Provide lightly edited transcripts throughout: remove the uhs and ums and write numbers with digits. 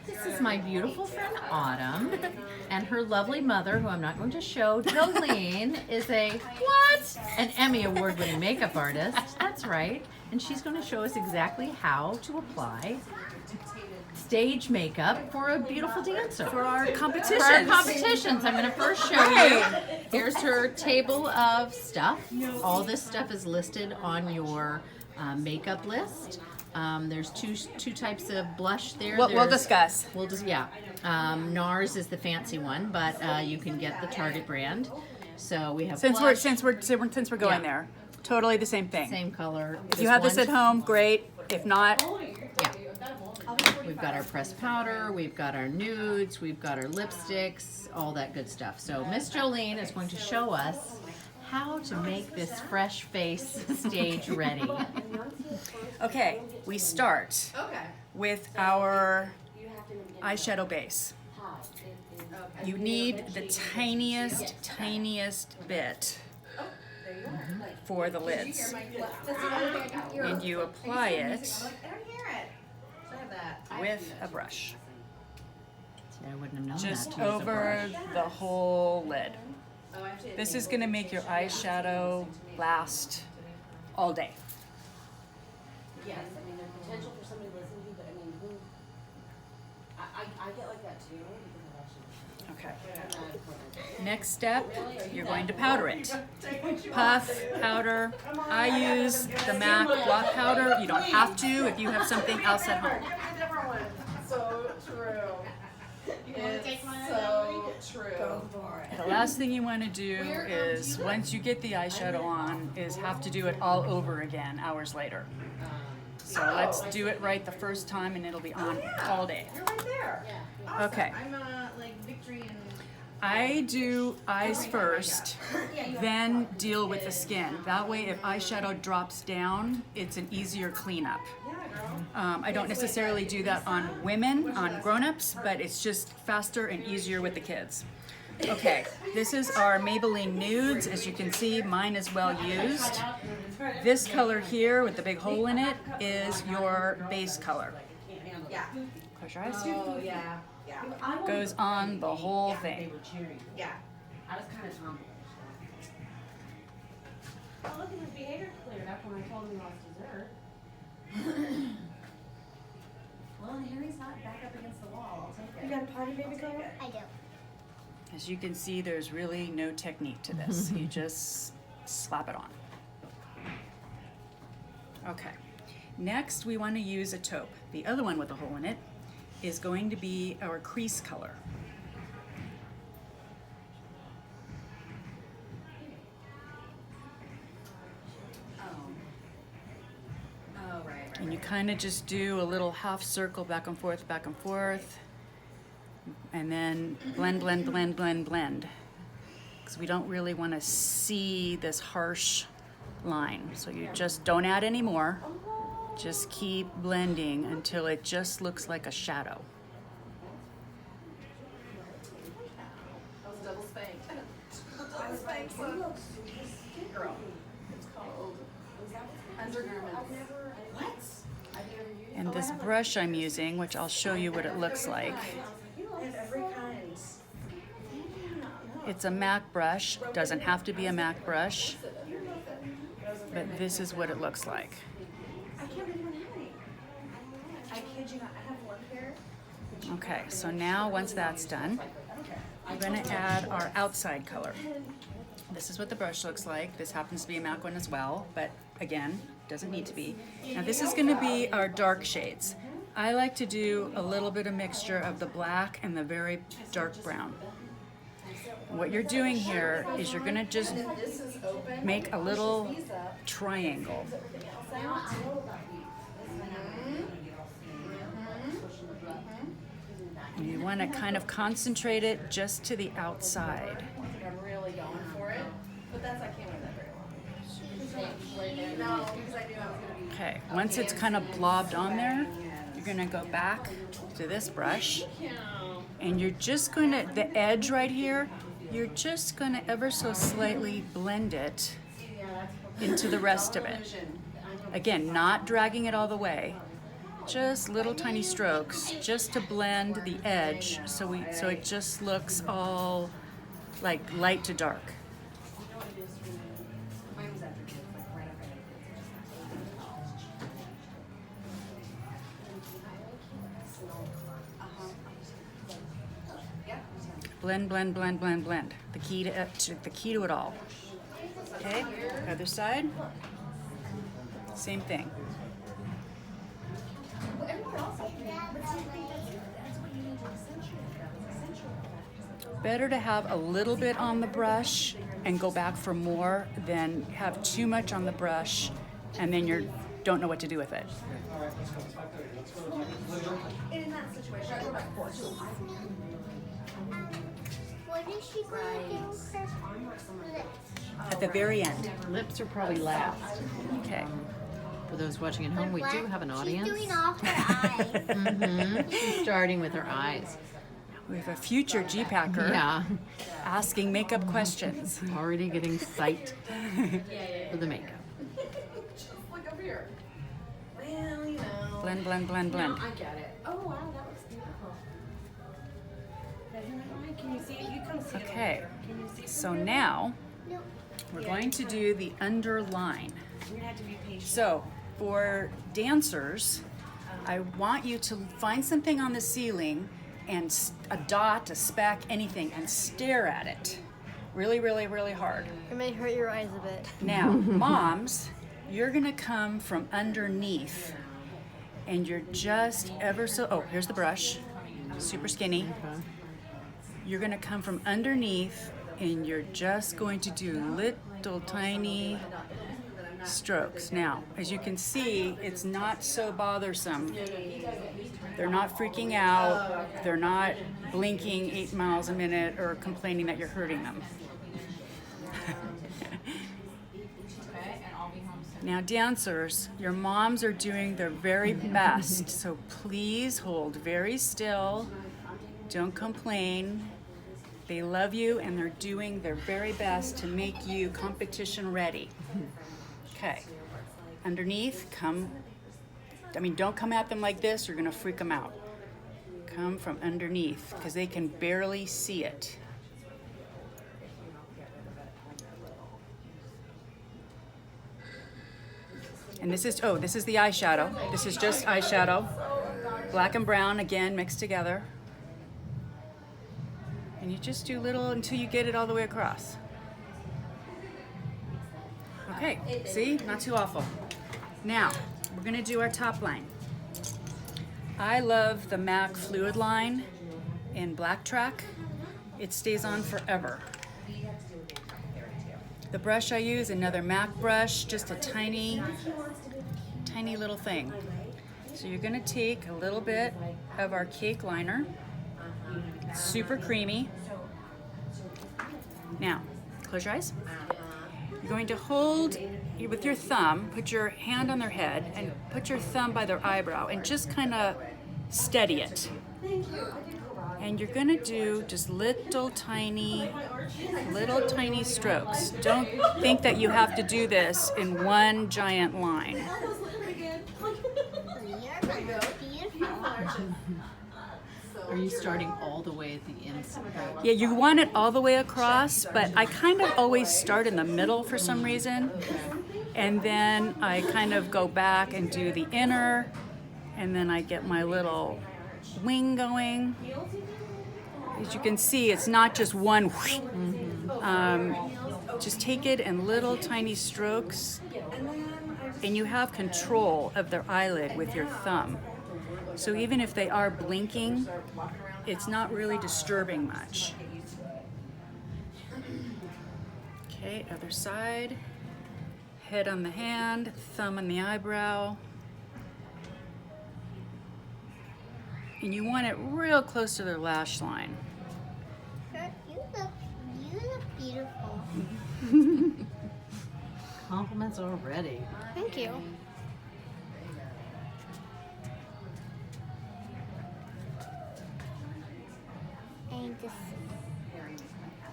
This is my beautiful friend Autumn, and her lovely mother, who I'm not going to show, Jolene, is an Emmy Award-winning makeup artist. That's right. And she's going to show us exactly how to apply stage makeup for a beautiful dancer. For our competitions. For our competitions. I'm going to first show you. Here's her table of stuff. All this stuff is listed on your makeup list. There's two types of blush there. We'll discuss. NARS is the fancy one, but you can get the Target brand. So we have Since blush, we're going there, totally the same thing. same color. If you have this at home, great. If not, Yeah. We've got our pressed powder, we've got our nudes, we've got our lipsticks, all that good stuff. So Miss Jolene is going to show us how to make this fresh face stage ready. okay, we start with our eyeshadow base. You need the tiniest bit for the lids. And you apply it with a brush. See, I wouldn't have known Just that to use a over brush. the whole lid. This is going to make your eyeshadow last all day. Yes, I mean, there's potential for somebody to listen to, but I mean, I get like that too, because I've actually. Okay. Next step, you're going to powder it. Puff, powder. I use the MAC block powder. You don't have to if you have something else at home. So true. It's so true. The last thing you want to do is, once you get the eyeshadow on, is have to do it all over again hours later. So let's do it right the first time and it'll be on all day. You're right there. Okay. I'm like Victory and. I do eyes first, then deal with the skin. That way, if eyeshadow drops down, it's an easier cleanup. I don't necessarily do that on women, on grown-ups, but it's just faster and easier with the kids. Okay, this is our Maybelline Nudes. As you can see, mine is well used. This color here with the big hole in it is your base color. Yeah. Close your eyes. Oh, yeah. Yeah. Goes on the whole thing. Yeah. I was kind of tomboyish. Oh, look at his behavior cleared up when I told him he lost dessert. Well, Harry's not back up against the wall. I'll take it. You got a party baby color? I do. As you can see, there's really no technique to this. You just slap it on. Okay. Next, we want to use a taupe. The other one with a hole in it is going to be our crease color. Oh, right. And you kind of just do a little half circle back and forth, and then blend, blend, blend, blend, blend. Because we don't really want to see this harsh line. So you just don't add any more. Just keep blending until it just looks like a shadow. I was double spanked. Double spanked. Girl. It's called undergarments. What? And this brush I'm using, which I'll show you what it looks like. They have every kind. It's a MAC brush. Doesn't have to be a MAC brush. But this is what it looks like. I can't believe you don't have any. I kid you not. I have one here. Okay, so now once that's done, we're going to add our outside color. This is what the brush looks like. This happens to be a MAC one as well, but again, doesn't need to be. Now this is going to be our dark shades. I like to do a little bit of mixture of the black and the very dark brown. What you're doing here is you're going to just make a little triangle. And you want to kind of concentrate it just to the outside. I'm really going for it. But that's, I can't wear that very long. No, because I knew I was going to be. Okay, once it's kind of blobbed on there, you're going to go back to this brush. And you're just going to, the edge right here, you're just going to ever so slightly blend it into the rest of it. Again, not dragging it all the way, just little tiny strokes, just to blend the edge, so it just looks all like light to dark. Mine was after kids, like right after I had kids. Blend, blend, blend, blend, blend. The key to it all. Okay, other side. Same thing. But everywhere else, but see, that's what you need to accentuate. Better to have a little bit on the brush and go back for more than have too much on the brush and then you don't know what to do with it. In that situation, I go back for it. What is she going to do with her lips? At the very end. Lips are probably last. Okay. For those watching at home, we do have an audience. She's doing all her eyes. She's starting with her eyes. We have a future G-Packer Yeah, asking makeup questions. already getting psyched for the makeup. Just look over here. Well, you know. Blend, blend, blend, blend. I get it. Oh wow, that looks beautiful. Doesn't it, Ryan? Can you see it? You come see it. Okay, Can you see it? so now No. we're going to do the underline. You're gonna have to be patient. So for dancers, I want you to find something on the ceiling and a dot, a speck, anything, and stare at it really, really, really hard. It may hurt your eyes a bit. Now, moms, you're gonna come from underneath and you're just ever so, oh, here's the brush, super skinny. You're gonna come from underneath and you're just going to do little tiny strokes. Now, as you can see, it's not so bothersome. They're not freaking out. They're not blinking 8 miles a minute or complaining that you're hurting them. Now, dancers, your moms are doing their very best, so please hold very still. Don't complain. They love you and they're doing their very best to make you competition ready. Okay, underneath, don't come at them like this, you're gonna freak them out. Come from underneath, because they can barely see it. And this is the eyeshadow. This is just eyeshadow. Black and brown, again, mixed together. And you just do little until you get it all the way across. Okay, see? Not too awful. Now, we're gonna do our top line. I love the MAC Fluid Line in Black Track. It stays on forever. The brush I use, another MAC brush, just a tiny little thing. So you're gonna take a little bit of our cake liner, super creamy. Now, close your eyes. You're going to hold with your thumb, put your hand on their head and put your thumb by their eyebrow and just kind of steady it. And you're gonna do just little tiny strokes. Don't think that you have to do this in one giant line. Are you starting all the way at the inside? Yeah, you want it all the way across, but I kind of always start in the middle for some reason. And then I kind of go back and do the inner, and then I get my little wing going. As you can see, it's not just one whoosh. Just take it in little tiny strokes, and you have control of their eyelid with your thumb. So even if they are blinking, it's not really disturbing much. Okay, other side. Head on the hand, thumb on the eyebrow. And you want it real close to their lash line. You look beautiful. Compliments already. Thank you. And this.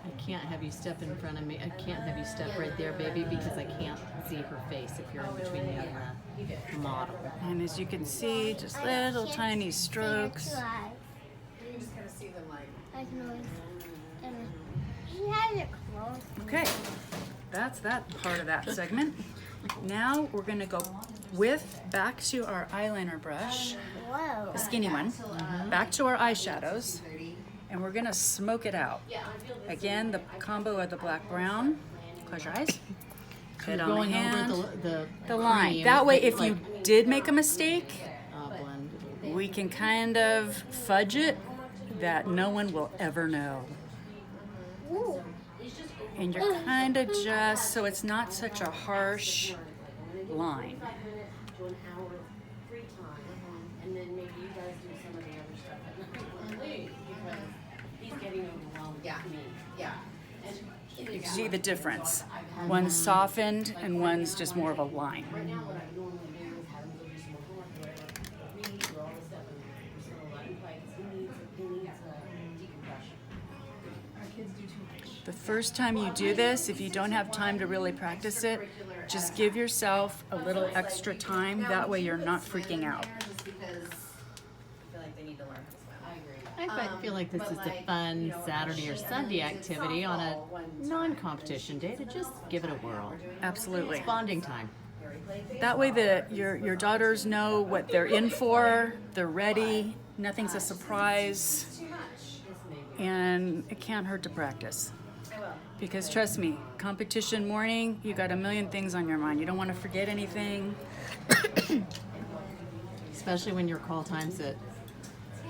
I can't have you step in front of me. I can't have you step right there, baby, because I can't see her face if you're in between me and the model. And as you can see, just little tiny strokes. You just kind of see them like. I can always. She has it close. Okay, that's that part of that segment. Now we're gonna go back to our eyeliner brush, Whoa. the skinny one, back to our eyeshadows, and we're gonna smoke it out. Again, the combo of the black brown. Close your eyes. Put it on the Going hand, over the line. cream, That way, if like, you did make a mistake, blend. we can kind of fudge it that no one will ever know. Ooh. And you're kind of just, so it's not such a harsh line. To an hour of free time, and then maybe you guys do some of the other stuff at night because he's getting overwhelmed with me. Yeah. And You can see the difference. One's softened and one's just more of a line. right now, what I normally do is have him go do some homework, whatever, read through all the stuff, and we're just gonna let him play because he needs decompression. Our kids do too much. The first time you do this, if you don't have time to really practice it, just give yourself a little extra time. That way you're not freaking out. Just because I feel like they need to learn how to swim. I agree. I feel like this is a fun Saturday or Sunday activity on a non-competition day to just give it a whirl. Absolutely. It's bonding time. That way your daughters know what they're in for, they're ready, nothing's a surprise, and it can't hurt to practice. Because trust me, competition morning, you got a million things on your mind. You don't want to forget anything. Especially when your call time's at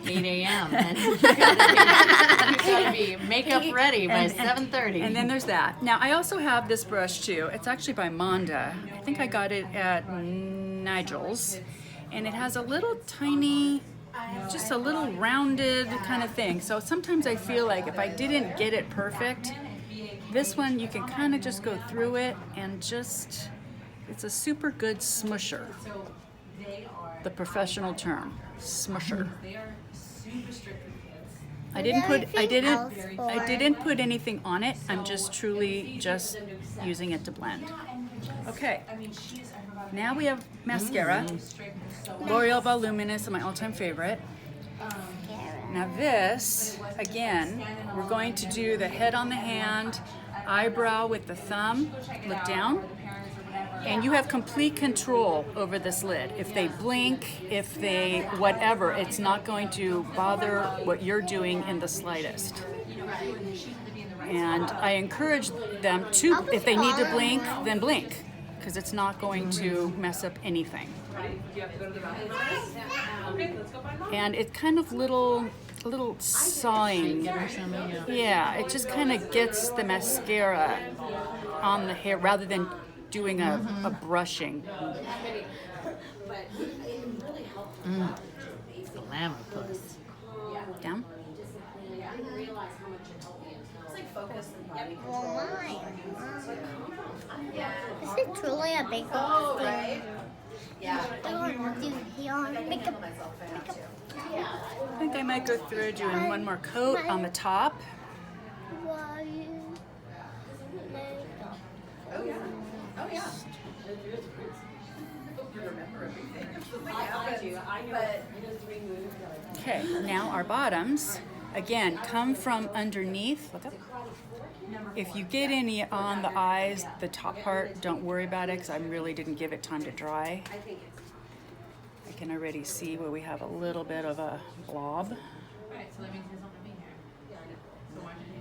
8 a.m. and you gotta be makeup ready by 7:30. And then there's that. Now I also have this brush too. It's actually by Monda. I think I got it at Nigel's. And it has a little tiny, just a little rounded kind of thing. So sometimes I feel like if I didn't get it perfect, this one you can kind of just go through it and just, it's a super good smusher. The professional term, smusher. I didn't put anything on it. I'm just truly just using it to blend. Okay. Now we have mascara. L'Oreal Voluminous, my all-time favorite. Now this, again, we're going to do the head on the hand, eyebrow with the thumb, look down, and you have complete control over this lid. If they blink, if they whatever, it's not going to bother what you're doing in the slightest. And I encourage them to, if they need to blink, then blink, because it's not going to mess up anything. And it's kind of a little sawing. Yeah, it just kind of gets the mascara on the hair rather than doing a brushing. Glamour puss. Down. It's like focus and body Well, control. mine. Yeah. Is it truly a big Oh, right? Yeah. I want to do the makeup. Myself I have to. I think I might go through doing one more coat on the top. While you makeup. Oh yeah. Oh yeah. You remember everything. I do. I know. But Okay, now our bottoms, again, come from underneath. Look up. If you get any on the eyes, the top part, don't worry about it because I really didn't give it time to dry. I think it's I can already see where we have a little bit of a blob. right. So that means there's not gonna be here. So why should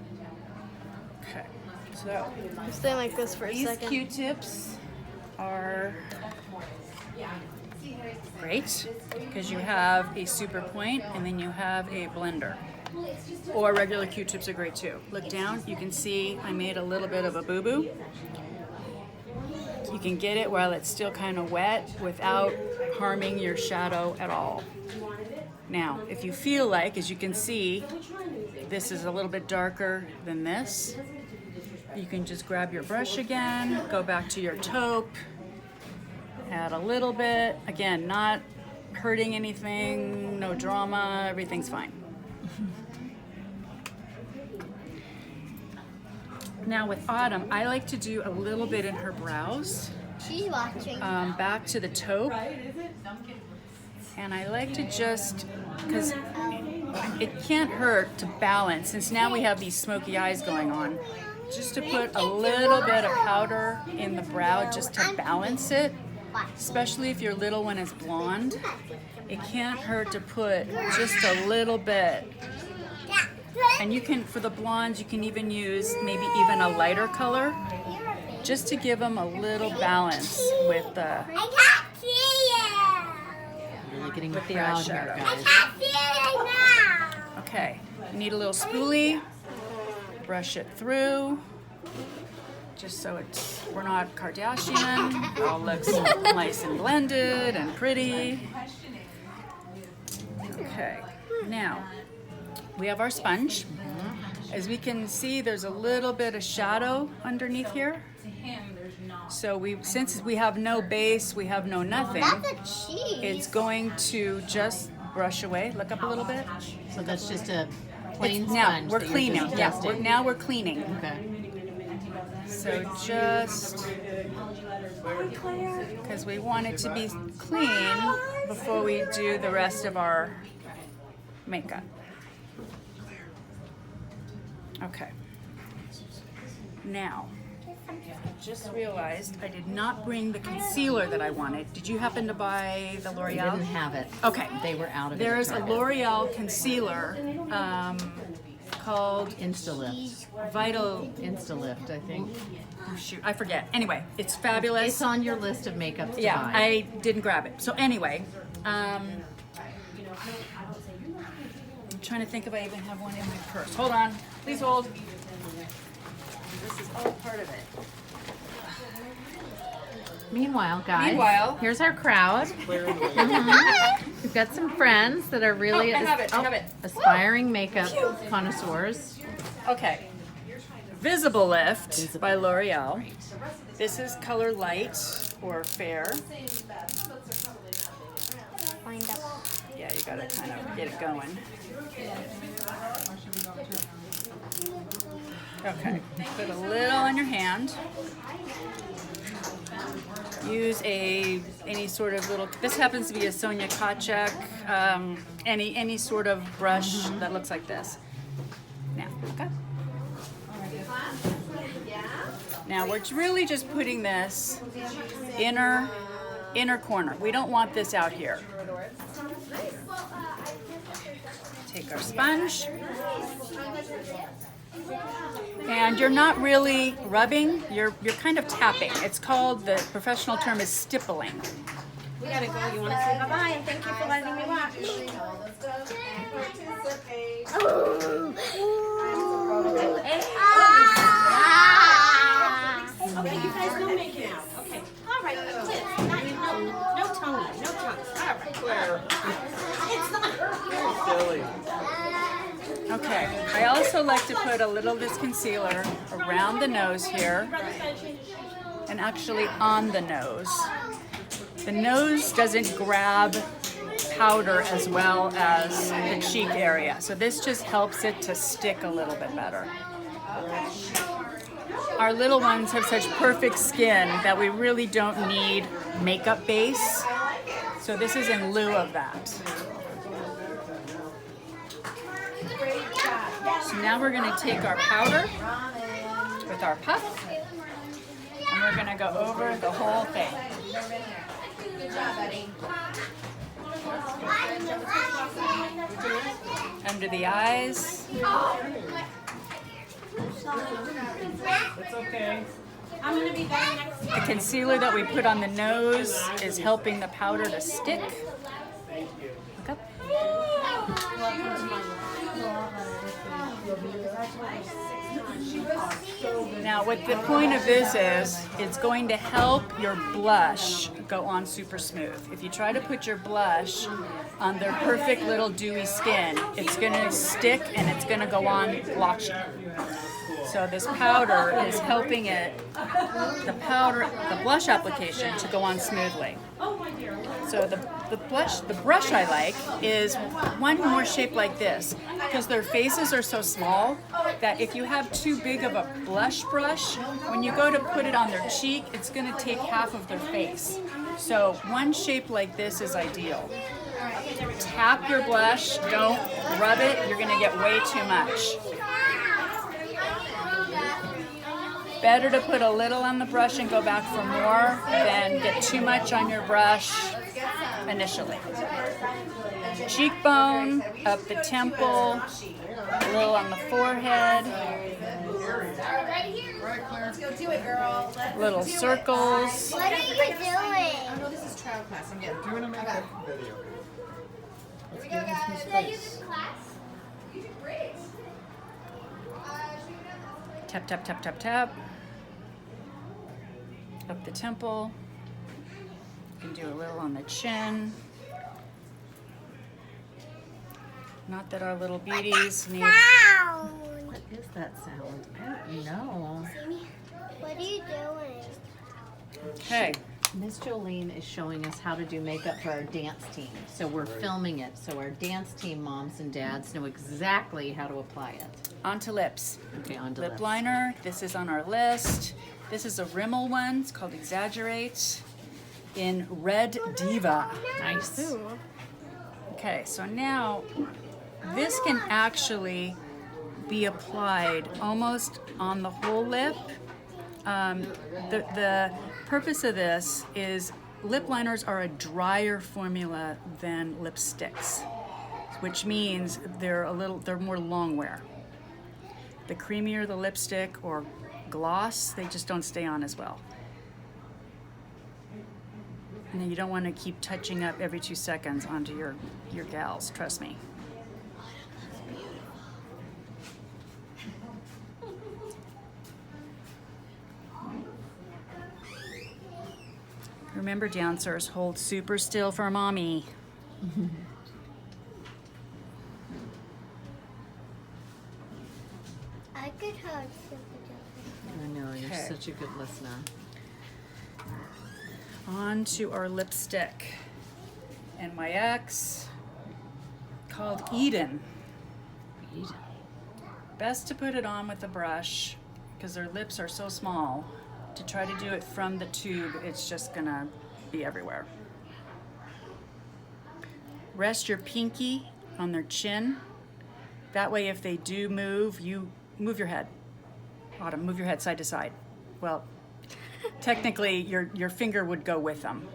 you Okay, so Stay like this for a these second. Q-tips are great because you have a super point and then you have a blender. Or regular Q-tips are great too. Look down, you can see I made a little bit of a boo-boo. You can get it while it's still kind of wet without harming your shadow at all. Now, if you feel like, as you can see, this is a little bit darker than this, you can just grab your brush again, go back to your taupe, add a little bit. Again, not hurting anything, no drama, everything's fine. Now with Autumn, I like to do a little bit in her brows, She's watching. back to the taupe. And I like to just, because it can't hurt to balance, since now we have these smoky eyes going on, just to put a little bit of powder in the brow just to balance it, especially if your little one is blonde. It can't hurt to put just a little bit. And you can, for the blondes, you can even use maybe even a lighter color, just to give them a little balance with the I can't see it. Really getting With the proud here, eyeshadow. I guys. can't see it now. Okay, you need a little spoolie, brush it through, just so it's, we're not Kardashian, it all looks nice and blended and pretty. Okay, now, we have our sponge. As we can see, there's a little bit of shadow underneath here. So since we have no base, we have no nothing, That's a cheese. it's going to just brush away. Look up a little bit. So that's just a plain Now sponge. we're that you're cleaning. just Yeah, dusting. now we're cleaning. Okay. So just because we want it to be clean before we do the rest of our makeup. Okay. Now, I just realized I did not bring the concealer that I wanted. Did you happen to buy the They L'Oreal? didn't have it. Okay. They were out of it. There's a at Target. L'Oreal concealer called Instalift. Vital. Instalift, I think. Oh, shoot, I forget. Anyway, it's fabulous. It's on your list of makeups to Yeah, buy. I didn't grab it. So anyway, I'm trying to think if I even have one in my purse. Hold on, please hold. This is all part of it. Meanwhile, guys, Meanwhile. here's our crowd. Mhm. We've got some friends that are really Oh, I have it. aspiring makeup connoisseurs. Okay. Visible Lift by L'Oreal. This is color light or fair. Find out. Yeah, you gotta kind of get it going. Okay, put a little on your hand. Use any sort of little. This happens to be a Sonia Kachuk. Any sort of brush that looks like this. Now, okay. Now we're really just putting this inner corner. We don't want this out here. Take our sponge. And you're not really rubbing, you're kind of tapping. It's called, the professional term is stippling. We gotta go. You wanna say bye-bye and thank you for letting me watch. Okay, you guys no making out. Okay. All right, lips. No tongue. No tongue. All right. Okay, I also like to put a little of this concealer around the nose here, and actually on the nose. The nose doesn't grab powder as well as the cheek area, so this just helps it to stick a little bit better. Our little ones have such perfect skin that we really don't need makeup base, so this is in lieu of that. So now we're going to take our powder with our puff, and we're going to go over the whole thing. Good job, Betty. Under the eyes. It's okay. I'm gonna be better next The concealer that we put on the nose is helping the powder to stick. Look up. Now what the point of this is, it's going to help your blush go on super smooth. If you try to put your blush on their perfect little dewy skin, it's going to stick and it's going to go on blotchy. So this powder is helping it, the blush application to go on smoothly. So the the brush I like is one more shaped like this, because their faces are so small that if you have too big of a blush brush, when you go to put it on their cheek, it's going to take half of their face. So one shape like this is ideal. Tap your blush, don't rub it, you're going to get way too much. Better to put a little on the brush and go back for more than get too much on your brush initially. Cheekbone, up the temple, a little on the forehead, Let's go do it, girl. little circles. What are you doing? No, this is trial class. I'm getting Doing a makeup video. Here we go, guys. Did I do this in class? You did great. Tap, tap, tap, tap, tap. Up the temple. You can do a little on the chin. Not that our little beauties need. Sound. What is that sound? I don't know. What are you doing? Okay. Miss Jolene is showing us how to do makeup for our dance team. So we're filming it so our dance team moms and dads know exactly how to apply it. Onto lips. Okay, on to Lip lips. liner. This is on our list. This is a Rimmel one. It's called Exaggerate in Red Diva. Nice. Okay, so now this can actually be applied almost on the whole lip. The purpose of this is lip liners are a drier formula than lipsticks, which means they're more long wear. The creamier the lipstick or gloss, they just don't stay on as well. And then you don't want to keep touching up every 2 seconds onto your gals, trust me. Remember, dancers, hold super still for mommy. I could hold I know, you're Okay. such a good listener. On to our lipstick. NYX, called Eden. Best to put it on with a brush because their lips are so small. To try to do it from the tube, it's just gonna be everywhere. Rest your pinky on their chin. That way if they do move, you move your head. Autumn, move your head side to side. Well, technically your finger would go with them.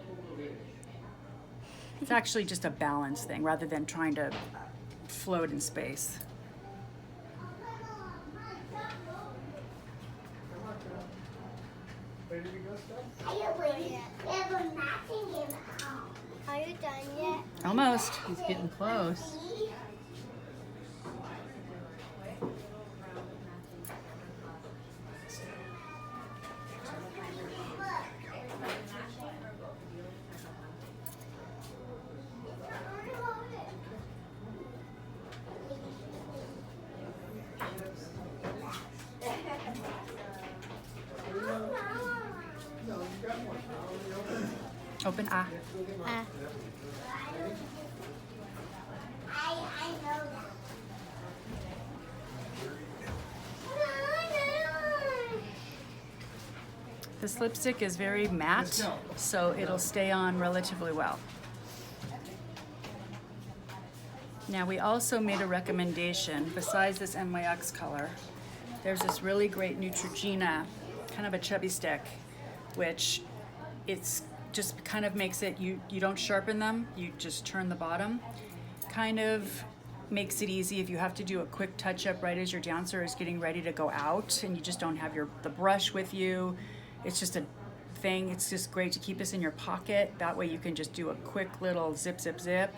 It's actually just a balance thing rather than trying to float in space. Are you done yet? Almost. He's getting close. Open ah. I know that. This lipstick is very matte, so it'll stay on relatively well. Now we also made a recommendation, besides this NYX color, there's this really great Neutrogena, kind of a chubby stick, which it's just kind of makes it, you don't sharpen them, you just turn the bottom. Kind of makes it easy if you have to do a quick touch up right as your dancer is getting ready to go out and you just don't have the brush with you. It's just a thing, it's just great to keep this in your pocket. That way you can just do a quick little zip, zip, zip,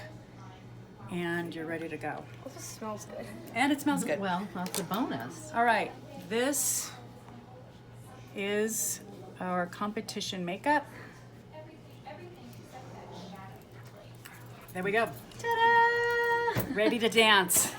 and you're ready to go. This smells good. And it smells good. Well, that's a bonus. All right, this is our competition makeup. There we go. Ta-da! Ready to dance.